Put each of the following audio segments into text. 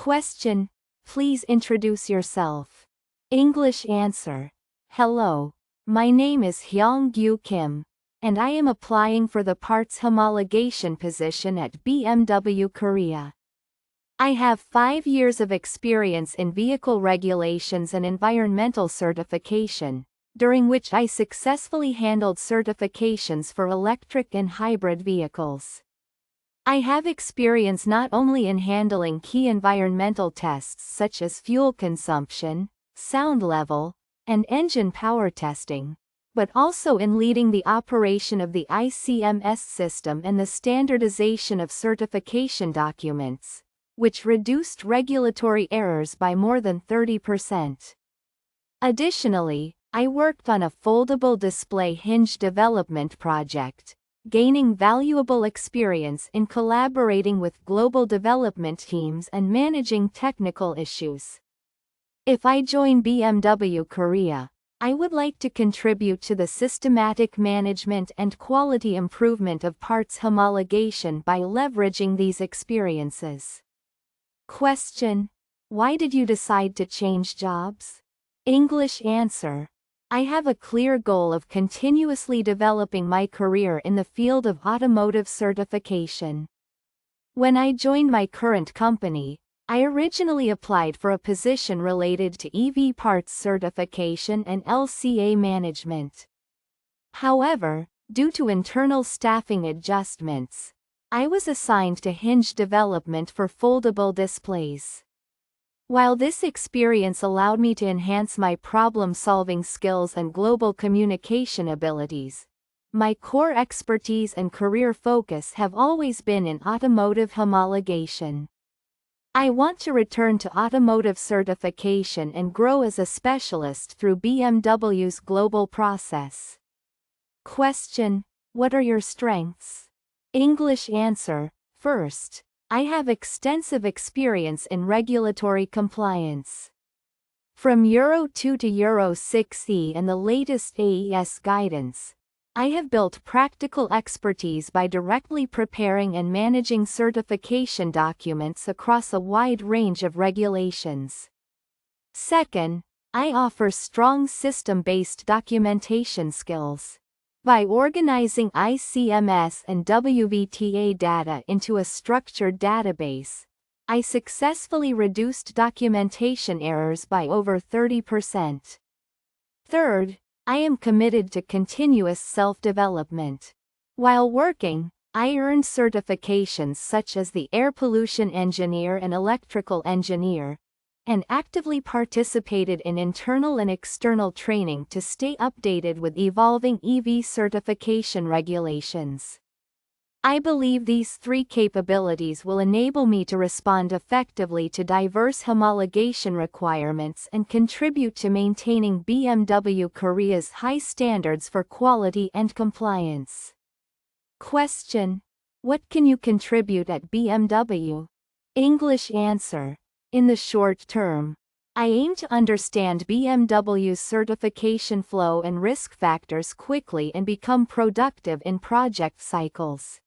Question. Please introduce yourself. English answer. Hello. My name is Hyung-gyu Kim, and I am applying for the parts homologation position at BMW Korea. I have 5 years of experience in vehicle regulations and environmental certification, during which I successfully handled certifications for electric and hybrid vehicles. I have experience not only in handling key environmental tests such as fuel consumption, sound level, and engine power testing, but also in leading the operation of the ICMS system and the standardization of certification documents, which reduced regulatory errors by more than 30%. Additionally, I worked on a foldable display hinge development project, gaining valuable experience in collaborating with global development teams and managing technical issues. If I join BMW Korea, I would like to contribute to the systematic management and quality improvement of parts homologation by leveraging these experiences. Question. Why did you decide to change jobs? English answer. I have a clear goal of continuously developing my career in the field of automotive certification. When I joined my current company, I originally applied for a position related to EV parts certification and LCA management. However, due to internal staffing adjustments, I was assigned to hinge development for foldable displays. While this experience allowed me to enhance my problem-solving skills and global communication abilities, my core expertise and career focus have always been in automotive homologation. I want to return to automotive certification and grow as a specialist through BMW's global process. Question. What are your strengths? English answer. First, I have extensive experience in regulatory compliance. From Euro 2 to Euro 6e and the latest AES guidance, I have built practical expertise by directly preparing and managing certification documents across a wide range of regulations. Second, I offer strong system-based documentation skills. By organizing ICMS and WVTA data into a structured database, I successfully reduced documentation errors by over 30%. Third, I am committed to continuous self-development. While working, I earned certifications such as the Air Pollution Engineer and Electrical Engineer, and actively participated in internal and external training to stay updated with evolving EV certification regulations. I believe these 3 capabilities will enable me to respond effectively to diverse homologation requirements and contribute to maintaining BMW Korea's high standards for quality and compliance. Question. What can you contribute at BMW? English answer. In the short term, I aim to understand BMW's certification flow and risk factors quickly and become productive in project cycles.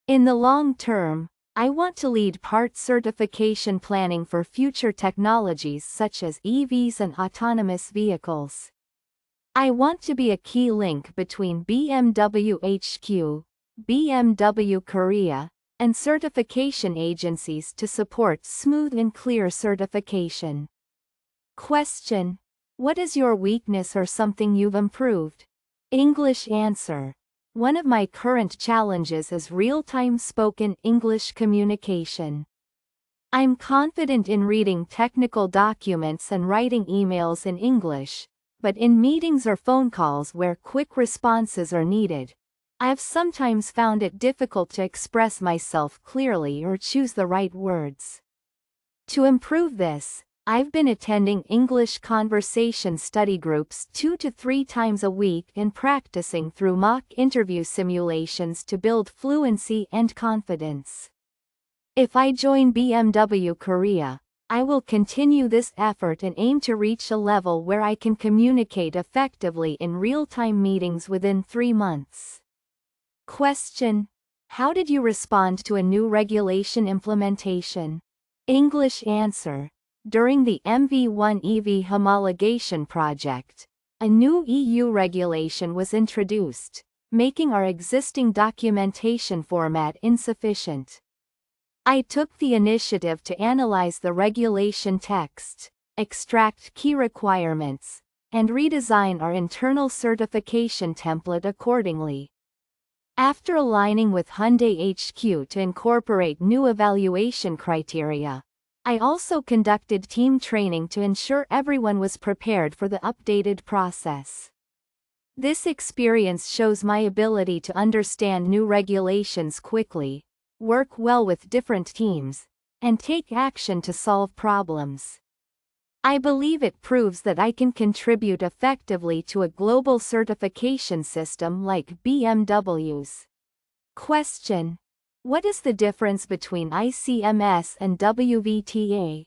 In the long term, I want to lead part certification planning for future technologies such as EVs and autonomous vehicles. I want to be a key link between BMW HQ, BMW Korea, and certification agencies to support smooth and clear certification. Question. What is your weakness or something you've improved? English answer. One of my current challenges is real-time spoken English communication. I'm confident in reading technical documents and writing emails in English, but in meetings or phone calls where quick responses are needed, I've sometimes found it difficult to express myself clearly or choose the right words. To improve this, I've been attending English conversation study groups 2 to 3 times a week and practicing through mock interview simulations to build fluency and confidence. If I join BMW Korea, I will continue this effort and aim to reach a level where I can communicate effectively in real-time meetings within 3 months. Question. How did you respond to a new regulation implementation? English answer. During the MV1 EV homologation project, a new EU regulation was introduced, making our existing documentation format insufficient. I took the initiative to analyze the regulation text, extract key requirements, and redesign our internal certification template accordingly. After aligning with Hyundai HQ to incorporate new evaluation criteria, I also conducted team training to ensure everyone was prepared for the updated process. This experience shows my ability to understand new regulations quickly, work well with different teams, and take action to solve problems. I believe it proves that I can contribute effectively to a global certification system like BMW's. Question. What is the difference between ICMS and WVTA?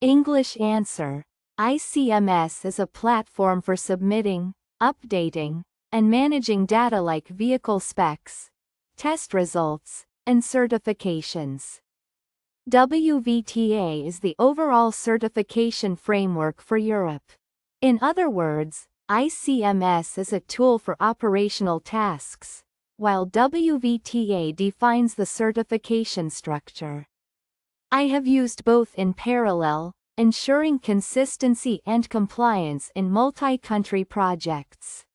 English answer. ICMS is a platform for submitting, updating, and managing data like vehicle specs, test results, and certifications. WVTA is the overall certification framework for Europe. In other words, ICMS is a tool for operational tasks, while WVTA defines the certification structure. I have used both in parallel, ensuring consistency and compliance in multi-country projects.